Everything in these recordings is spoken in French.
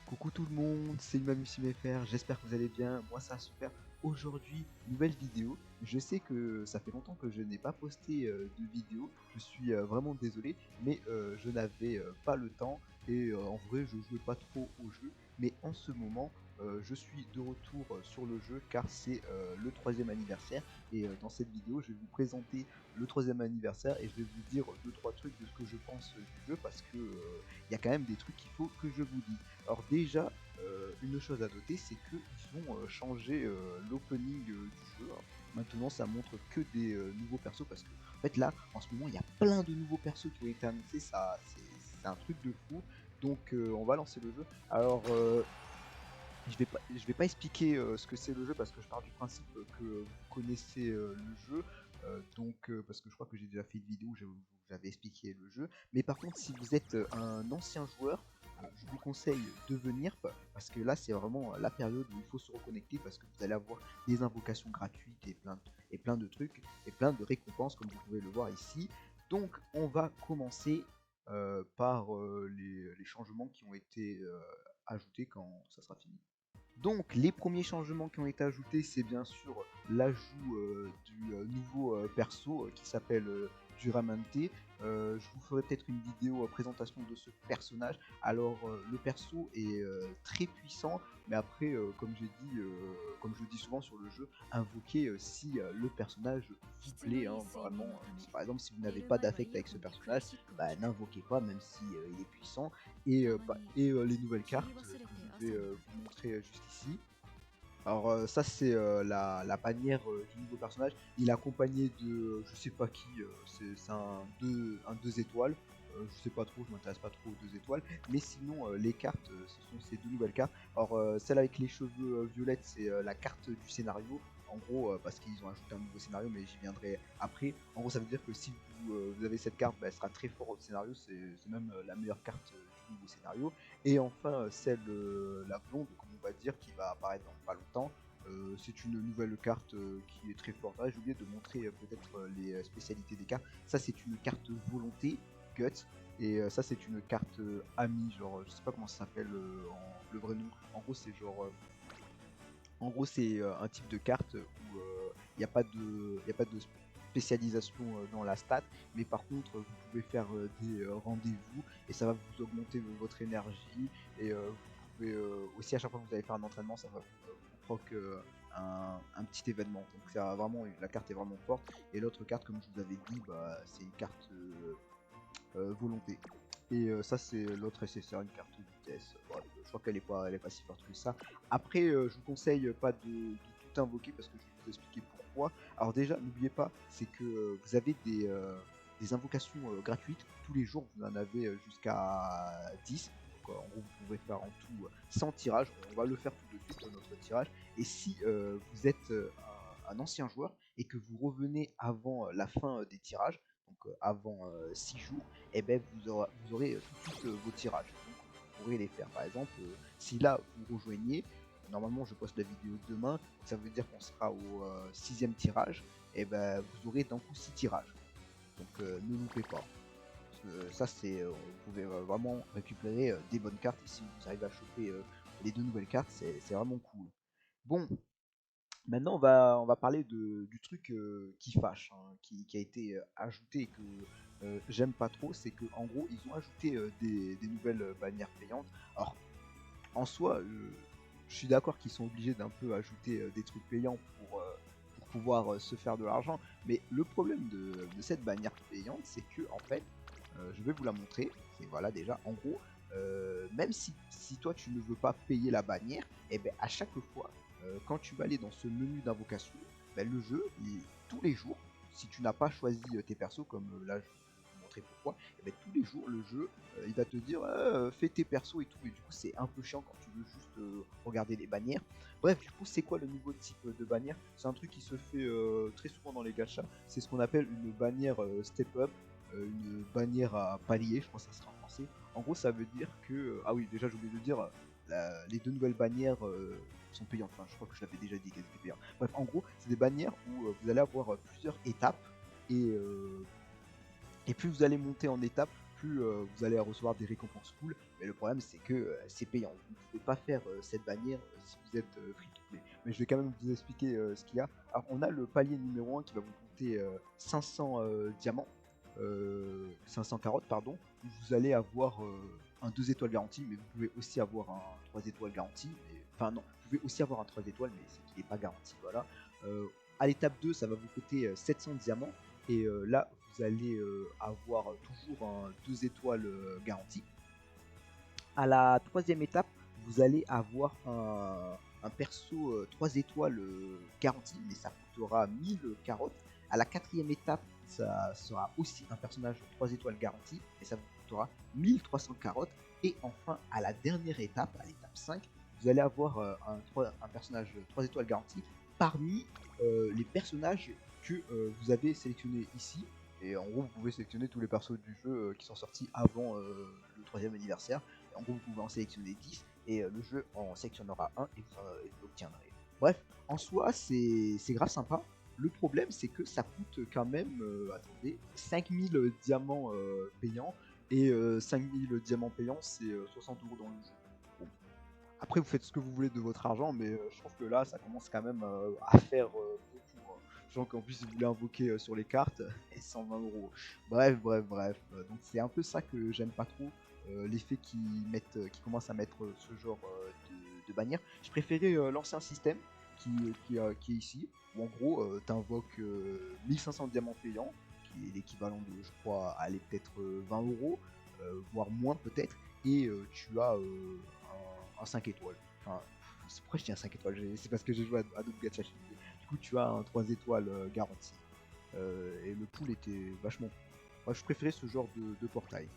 Coucou tout le monde, c'est Humanusimfr, j'espère que vous allez bien, moi ça va super. Aujourd'hui, nouvelle vidéo. Je sais que ça fait longtemps que je n'ai pas posté de vidéo, je suis vraiment désolé, mais je n'avais pas le temps et en vrai je jouais pas trop au jeu. Mais en ce moment, je suis de retour sur le jeu car c'est le troisième anniversaire et dans cette vidéo je vais vous présenter le troisième anniversaire et je vais vous dire deux trois trucs de ce que je pense du jeu parce que il y a quand même des trucs qu'il faut que je vous dise. Alors déjà, une chose à noter, c'est qu'ils ont changé l'opening du jeu. Maintenant, ça montre que des nouveaux persos parce que, en fait, là, en ce moment, il y a plein de nouveaux persos qui ont été annoncés. Ça, c'est un truc de fou. Donc, on va lancer le jeu. Alors, je vais pas expliquer ce que c'est le jeu parce que je pars du principe que vous connaissez le jeu. Parce que je crois que j'ai déjà fait une vidéo où j'avais expliqué le jeu. Mais par contre, si vous êtes un ancien joueur, je vous conseille de venir parce que là, c'est vraiment la période où il faut se reconnecter parce que vous allez avoir des invocations gratuites et plein de trucs et plein de récompenses comme vous pouvez le voir ici. Donc, on va commencer par les changements qui ont été ajoutés quand ça sera fini. Donc les premiers changements qui ont été ajoutés, c'est bien sûr l'ajout du nouveau perso qui s'appelle Duramante. Je vous ferai peut-être une vidéo présentation de ce personnage. Alors le perso est très puissant, mais après, comme je le dis souvent sur le jeu, invoquer si le personnage vous plaît, hein, vraiment. Par exemple, si vous n'avez pas d'affect avec ce personnage, bah, n'invoquez pas, même si il est puissant. Et les nouvelles cartes que je vais vous montrer juste ici. Alors ça c'est la bannière du nouveau personnage. Il est accompagné de je sais pas qui, c'est un 2 étoiles. Je sais pas trop, je m'intéresse pas trop aux 2 étoiles. Mais sinon les cartes, ce sont ces deux nouvelles cartes. Alors celle avec les cheveux violettes, c'est la carte du scénario. En gros, parce qu'ils ont ajouté un nouveau scénario, mais j'y viendrai après. En gros, ça veut dire que si vous avez cette carte, bah, elle sera très fort au scénario. C'est même la meilleure carte du nouveau scénario. Et enfin, celle, la blonde, comme on va dire, qui va apparaître dans pas longtemps. C'est une nouvelle carte qui est très forte. Ah, j'ai oublié de montrer peut-être les spécialités des cartes. Ça, c'est une carte volonté, Guts. Et ça, c'est une carte ami, genre, je sais pas comment ça s'appelle le vrai nom. En gros, c'est genre. En gros, c'est un type de carte où il n'y a pas de spécialisation dans la stat, mais par contre, vous pouvez faire des rendez-vous et ça va vous augmenter votre énergie. Et vous pouvez aussi, à chaque fois que vous allez faire un entraînement, ça va vous proc un petit événement. Donc, ça vraiment, la carte est vraiment forte. Et l'autre carte, comme je vous avais dit, bah, c'est une carte volonté. Et ça c'est l'autre SSR, une carte vitesse. Bref, je crois elle est pas si forte que ça. Après, je vous conseille pas de tout invoquer parce que je vais vous expliquer pourquoi. Alors déjà, n'oubliez pas, c'est que vous avez des invocations gratuites. Tous les jours, vous en avez jusqu'à 10. Donc, en gros, vous pouvez faire en tout 100 tirages. On va le faire tout de suite, notre tirage. Et si vous êtes un ancien joueur et que vous revenez avant la fin des tirages, donc avant 6 jours, et ben vous aurez tout de suite vos tirages. Donc vous pourrez les faire. Par exemple, si là vous rejoignez, normalement je poste la vidéo demain, ça veut dire qu'on sera au 6e tirage, et ben vous aurez d'un coup 6 tirages. Donc ne loupez pas. Ça c'est, vous pouvez vraiment récupérer des bonnes cartes et si vous arrivez à choper les deux nouvelles cartes, c'est vraiment cool. Bon, maintenant, on va parler du truc qui fâche, hein, qui a été ajouté et que j'aime pas trop. C'est que en gros, ils ont ajouté des nouvelles bannières payantes. Alors, en soi, je suis d'accord qu'ils sont obligés d'un peu ajouter des trucs payants pour pouvoir se faire de l'argent. Mais le problème de cette bannière payante, c'est que en fait, je vais vous la montrer. C'est voilà déjà, en gros, même si toi tu ne veux pas payer la bannière, et ben à chaque fois, quand tu vas aller dans ce menu d'invocation, ben, le jeu, tous les jours, si tu n'as pas choisi tes persos, comme là je vais vous montrer pourquoi, et ben, tous les jours le jeu il va te dire fais tes persos et tout, et du coup c'est un peu chiant quand tu veux juste regarder les bannières. Bref, du coup, c'est quoi le nouveau type de bannière? C'est un truc qui se fait très souvent dans les gachas, c'est ce qu'on appelle une bannière step up, une bannière à palier, je pense que ça sera en français. En gros, ça veut dire que, ah oui, déjà j'ai oublié de dire, les deux nouvelles bannières sont payantes, enfin je crois que je l'avais déjà dit qu'elles étaient payantes. Bref, en gros, c'est des bannières où vous allez avoir plusieurs étapes, et plus vous allez monter en étape, plus vous allez recevoir des récompenses cool. Mais le problème, c'est que c'est payant. Vous ne pouvez pas faire cette bannière si vous êtes free to play. Mais je vais quand même vous expliquer ce qu'il y a. Alors, on a le palier numéro 1 qui va vous coûter 500 diamants, 500 carottes, pardon. Où vous allez avoir un 2 étoiles garanti, mais vous pouvez aussi avoir un 3 étoiles garanti. Enfin, non, vous pouvez aussi avoir un 3 étoiles, mais c'est qu'il n'est pas garanti. Voilà. À l'étape 2, ça va vous coûter 700 diamants. Et là, vous allez avoir toujours un 2 étoiles garanti. À la troisième étape, vous allez avoir un perso 3 étoiles garanti, mais ça coûtera 1000 carottes. À la quatrième étape, ça sera aussi un personnage 3 étoiles garanti, et ça vous coûtera 1300 carottes. Et enfin, à la dernière étape, à l'étape 5, vous allez avoir un personnage 3 étoiles garanti parmi les personnages que vous avez sélectionnés ici. Et en gros, vous pouvez sélectionner tous les persos du jeu qui sont sortis avant le 3e anniversaire. En gros, vous pouvez en sélectionner 10 et le jeu en sélectionnera un et vous l'obtiendrez. Bref, en soi, c'est grave sympa. Le problème, c'est que ça coûte quand même, attendez, 5000 diamants payants. Et 5000 diamants payants, c'est 60 € dans le jeu. Bon. Après, vous faites ce que vous voulez de votre argent, mais je trouve que là, ça commence quand même à faire beaucoup. Genre qu'en plus, vous voulez invoquer sur les cartes, et 120 €. Bref. Donc, c'est un peu ça que j'aime pas trop. L'effet qui commencent à mettre ce genre de bannière. Je préférais l'ancien système qui est ici, où en gros t'invoques 1500 diamants payants, qui est l'équivalent de, je crois, aller peut-être 20 €, voire moins peut-être, et tu as un 5 étoiles. Enfin, c'est pourquoi je dis un 5 étoiles, c'est parce que j'ai joué à d'autres gachas. Du coup, tu as un 3 étoiles garanti. Et le pool était vachement. Moi, je préférais ce genre de portail.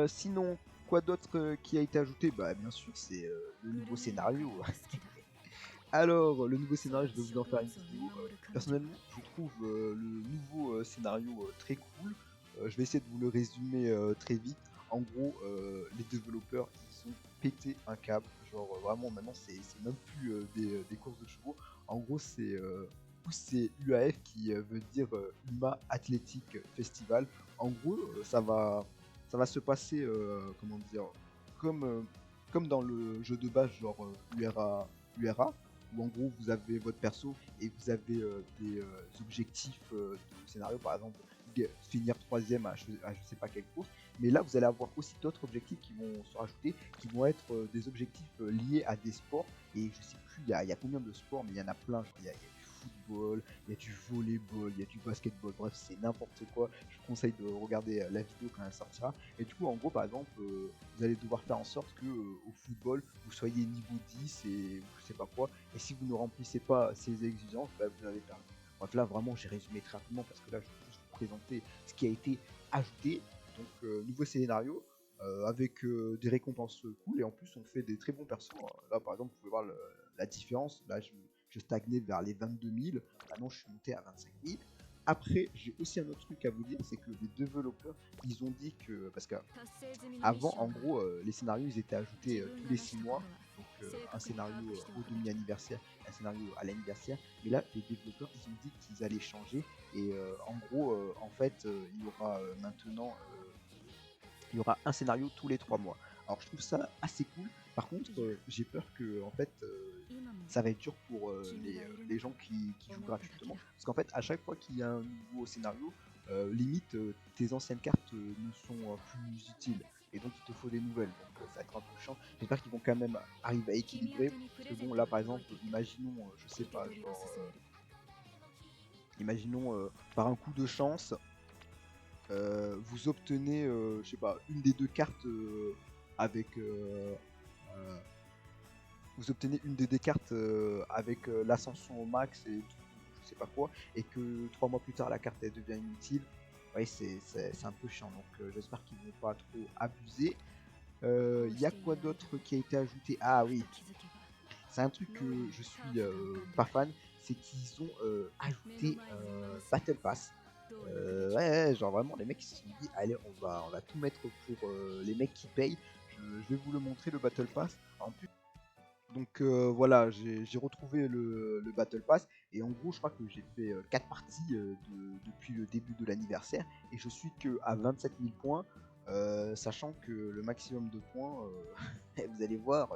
Sinon, quoi d'autre qui a été ajouté? Bah, bien sûr, c'est le nouveau scénario. Alors, le nouveau scénario, je vais vous en faire une vidéo. Personnellement, je trouve le nouveau scénario très cool. Je vais essayer de vous le résumer très vite. En gros, les développeurs, ils ont pété un câble. Genre, vraiment, maintenant, c'est même plus des courses de chevaux. En gros, c'est UAF qui veut dire UMA Athletic Festival. En gros, ça va se passer, comment dire, comme, comme dans le jeu de base, genre URA, où en gros vous avez votre perso et vous avez des objectifs de scénario, par exemple finir troisième à je sais pas quelle course, mais là vous allez avoir aussi d'autres objectifs qui vont se rajouter, qui vont être des objectifs liés à des sports, et je sais plus il y a combien de sports, mais il y en a plein, il y a du football, il y a du volleyball, il y a du basketball, bref c'est n'importe quoi. Je vous conseille de regarder la vidéo quand elle sortira. Et du coup en gros par exemple vous allez devoir faire en sorte que au football vous soyez niveau 10 et je sais pas quoi, et si vous ne remplissez pas ces exigences, bah, vous avez perdu. Bref, là vraiment j'ai résumé très rapidement parce que là je vais juste vous présenter ce qui a été ajouté. Donc nouveau scénario avec des récompenses cool, et en plus on fait des très bons persos. Là par exemple vous pouvez voir la différence. Là je stagnais vers les 22 000, maintenant je suis monté à 25 000. Après, j'ai aussi un autre truc à vous dire, c'est que les développeurs, ils ont dit que, parce qu'avant, en gros, les scénarios, ils étaient ajoutés tous les 6 mois, donc un scénario au demi-anniversaire, un scénario à l'anniversaire, mais là, les développeurs, ils ont dit qu'ils allaient changer, et en gros, en fait, il y aura maintenant, il y aura un scénario tous les 3 mois. Alors je trouve ça assez cool. Par contre, j'ai peur que en fait, ça va être dur pour les gens qui jouent gratuitement. Parce qu'en fait, à chaque fois qu'il y a un nouveau scénario, limite tes anciennes cartes ne sont plus utiles. Et donc il te faut des nouvelles. Donc ça va être un peu chiant. J'espère qu'ils vont quand même arriver à équilibrer. Parce que bon, là par exemple, imaginons, je sais pas, genre, imaginons par un coup de chance, vous obtenez, je sais pas, une des deux cartes avec. Euh, Vous obtenez une des deux cartes avec l'ascension au max et tout, je sais pas quoi, et que 3 mois plus tard la carte elle devient inutile. Ouais, c'est un peu chiant, donc j'espère qu'ils vont pas trop abuser. Il y a quoi d'autre qui a été ajouté? Ah oui, c'est un truc que je suis pas fan, c'est qu'ils ont ajouté Battle Pass. Ouais, genre vraiment les mecs ils se sont dit allez on va tout mettre pour les mecs qui payent. Je vais vous le montrer, le Battle Pass. En plus, donc voilà, j'ai retrouvé le Battle Pass, et en gros je crois que j'ai fait 4 parties depuis le début de l'anniversaire, et je suis que à 27 000 points. sachant que le maximum de points, vous allez voir,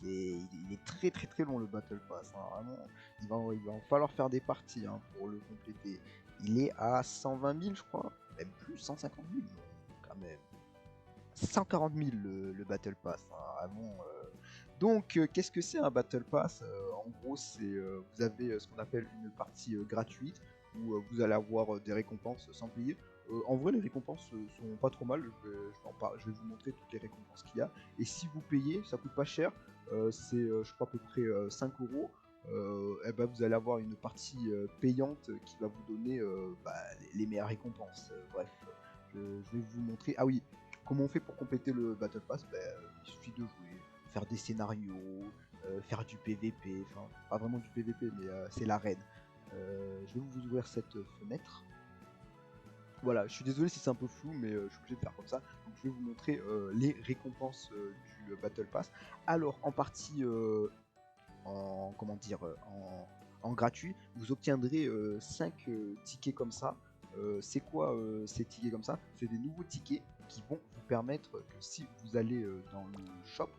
il est très très très long le Battle Pass, hein, vraiment, il va en falloir faire des parties, hein, pour le compléter. Il est à 120 000 je crois, même plus, 150 000 quand même. 140 000 le Battle Pass, hein, vraiment. Donc, qu'est-ce que c'est un Battle Pass? En gros, vous avez ce qu'on appelle une partie gratuite où vous allez avoir des récompenses sans payer. En vrai, les récompenses sont pas trop mal. Je vais vous montrer toutes les récompenses qu'il y a. Et si vous payez, ça coûte pas cher. C'est, je crois, à peu près 5 euros. Et ben, vous allez avoir une partie payante qui va vous donner les meilleures récompenses. Bref, je vais vous montrer. Ah oui, comment on fait pour compléter le Battle Pass? Il suffit de jouer, faire des scénarios, faire du PVP, enfin pas vraiment du PVP mais c'est l'arène. Je vais vous ouvrir cette fenêtre. Voilà, je suis désolé si c'est un peu flou mais je suis obligé de faire comme ça. Donc je vais vous montrer les récompenses du Battle Pass. Alors en partie en comment dire en gratuit, vous obtiendrez 5 tickets comme ça. C'est quoi ces tickets comme ça? C'est des nouveaux tickets qui vont vous permettre que si vous allez dans le shop,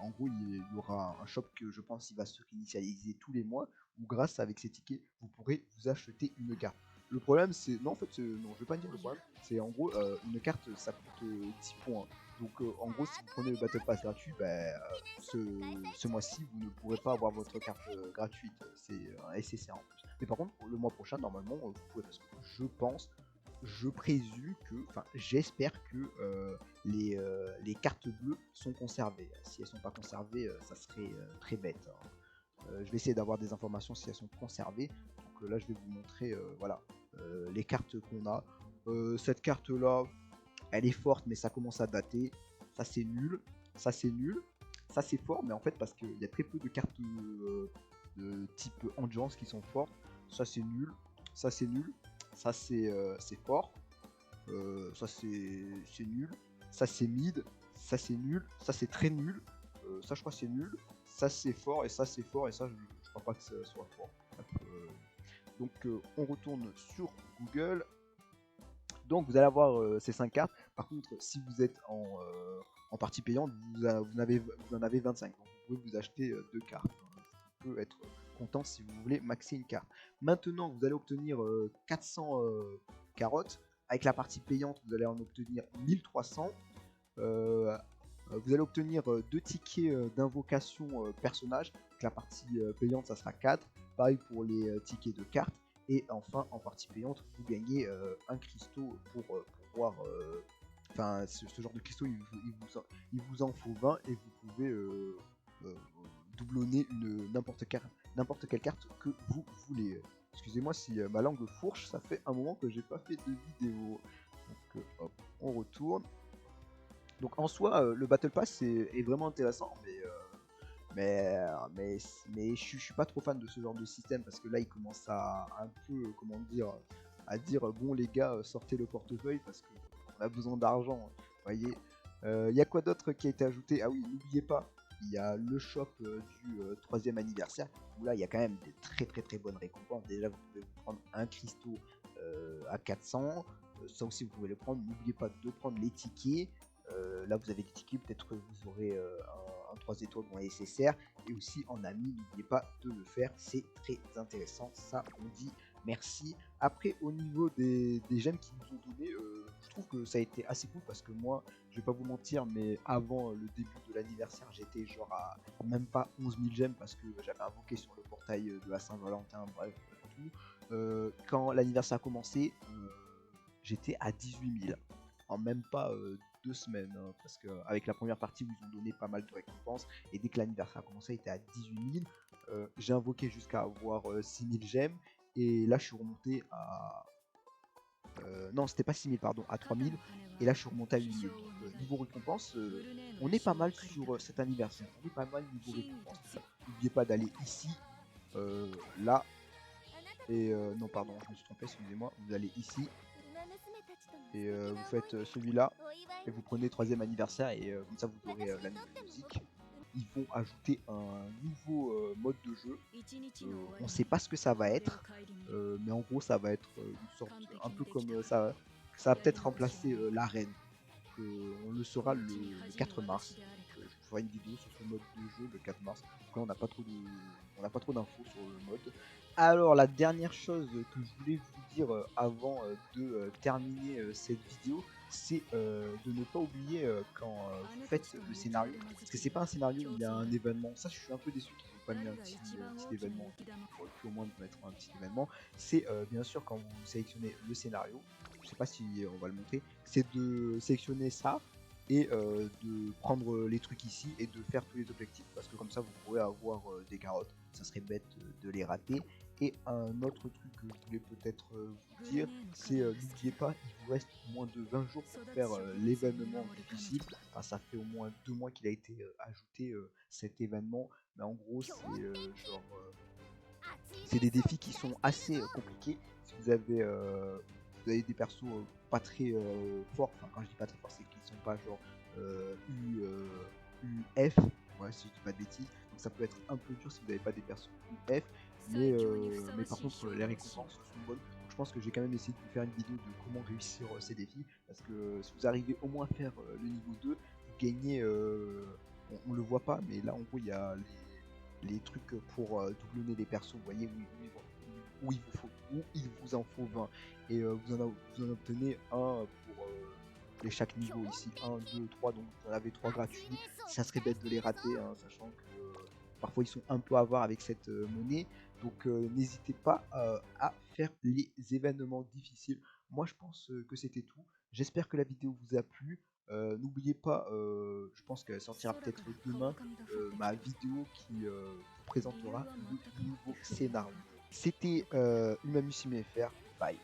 en gros il y aura un shop que je pense il va se réinitialiser tous les mois, où grâce avec ces tickets vous pourrez vous acheter une carte. Le problème c'est, non en fait non je vais pas dire le problème, c'est en gros une carte ça coûte 10 points. Donc en gros si vous prenez le Battle Pass gratuit, ce mois-ci vous ne pourrez pas avoir votre carte gratuite, c'est un SSR en plus. Mais par contre le mois prochain normalement vous pouvez, parce que je présume que, enfin j'espère que les cartes bleues sont conservées. Si elles sont pas conservées, ça serait très bête, hein. Je vais essayer d'avoir des informations si elles sont conservées. Donc là je vais vous montrer voilà les cartes qu'on a. Cette carte là, elle est forte mais ça commence à dater. Ça c'est nul, ça c'est nul, ça c'est fort mais en fait parce qu'il y a très peu de cartes de type endurance qui sont fortes. Ça c'est nul, ça c'est nul, ça c'est fort, ça c'est nul, ça c'est mid, ça c'est nul, ça c'est très nul, ça je crois c'est nul, ça c'est fort et ça c'est fort et ça je crois pas que ça soit fort. Donc on retourne sur Google. Donc vous allez avoir ces 5 cartes. Par contre, si vous êtes en partie payante, vous en avez 25. Donc vous pouvez vous acheter 2 cartes. Vous pouvez être content si vous voulez maxer une carte. Maintenant, vous allez obtenir 400 carottes. Avec la partie payante, vous allez en obtenir 1300. Vous allez obtenir 2 tickets d'invocation personnage. Avec la partie payante, ça sera 4. Pareil pour les tickets de cartes. Et enfin, en partie payante, vous gagnez un cristaux pour pouvoir. Enfin, ce genre de cristaux, il vous en faut 20 et vous pouvez doublonner n'importe quelle carte que vous voulez. Excusez-moi si ma langue fourche, ça fait un moment que j'ai pas fait de vidéo. Donc hop, on retourne. Donc en soi, le Battle Pass est vraiment intéressant, mais je suis pas trop fan de ce genre de système parce que là il commence à un peu, comment dire, à dire bon les gars sortez le portefeuille parce qu'on a besoin d'argent, vous voyez. Il y a quoi d'autre qui a été ajouté? Ah oui, n'oubliez pas, il y a le shop du 3e anniversaire où là il y a quand même des très très très bonnes récompenses. Déjà vous pouvez vous prendre un cristaux à 400, ça aussi vous pouvez le prendre. N'oubliez pas de prendre les tickets. Là vous avez des tickets, peut-être que vous aurez un 3 étoiles ou un SSR, et aussi en ami, n'oubliez pas de le faire, c'est très intéressant, ça on dit merci. Après au niveau des gemmes qu'ils nous ont donné, je trouve que ça a été assez cool parce que moi, je vais pas vous mentir, mais avant le début de l'anniversaire, j'étais genre à même pas 11 000 gemmes parce que j'avais invoqué sur le portail de la Saint-Valentin, bref, tout. Quand l'anniversaire a commencé, j'étais à 18 000 en même pas 2 semaines, hein, parce qu'avec la première partie, ils ont donné pas mal de récompenses, et dès que l'anniversaire a commencé, il était à 18 000. J'ai invoqué jusqu'à avoir 6 000 gemmes, et là je suis remonté à. Non, c'était pas 6 000, pardon, à 3 000, et là je suis remonté à 8 000. Donc, niveau récompense, on est pas mal sur cet anniversaire, on est pas mal niveau récompense. N'oubliez pas d'aller ici, là, et non, pardon, je me suis trompé, excusez-moi, vous allez ici. Et vous faites celui-là et vous prenez 3e anniversaire et comme ça vous aurez la nouvelle musique. Ils vont ajouter un nouveau mode de jeu. On sait pas ce que ça va être, mais en gros ça va être une sorte un peu comme ça va peut-être remplacer l'arène. on le saura le 4 mars. Je ferai une vidéo sur ce mode de jeu le 4 mars. Donc là, on n'a pas trop d'infos sur le mode. Alors, la dernière chose que je voulais vous dire avant de terminer cette vidéo, c'est de ne pas oublier quand vous faites le scénario, parce que c'est pas un scénario où il y a un événement. Ça, je suis un peu déçu qu'ils n'ont pas mis un petit événement. Ils auraient pu au moins mettre un petit événement. C'est bien sûr quand vous sélectionnez le scénario, je sais pas si on va le montrer, c'est de sélectionner ça et de prendre les trucs ici et de faire tous les objectifs, parce que comme ça vous pourrez avoir des carottes. Ça serait bête de les rater. Et un autre truc que je voulais peut-être vous dire, c'est n'oubliez pas, il vous reste moins de 20 jours pour faire l'événement difficile. Enfin, ça fait au moins 2 mois qu'il a été ajouté cet événement, mais en gros c'est des défis qui sont assez compliqués. Si vous avez des persos pas très forts, enfin quand je dis pas très forts, c'est qu'ils sont pas genre UF, ouais, si je dis pas de bêtises, donc ça peut être un peu dur si vous n'avez pas des persos UF, mais par contre les récompenses sont bonnes. Donc je pense que j'ai quand même essayé de vous faire une vidéo de comment réussir ces défis, parce que si vous arrivez au moins à faire le niveau 2, vous gagnez, on le voit pas, mais là en gros il y a les trucs pour doublonner les persos, vous voyez, où il vous en faut 20, et vous en obtenez un pour chaque niveau ici, 1, 2, 3, donc vous en avez 3 gratuits. Ça serait bête de les rater, hein, sachant que parfois ils sont un peu avares avec cette monnaie, donc n'hésitez pas à faire les événements difficiles. Moi je pense que c'était tout, j'espère que la vidéo vous a plu. N'oubliez pas, je pense qu'elle sortira peut-être demain, ma vidéo qui vous présentera le nouveau scénario. C'était Umamusimfr, bye.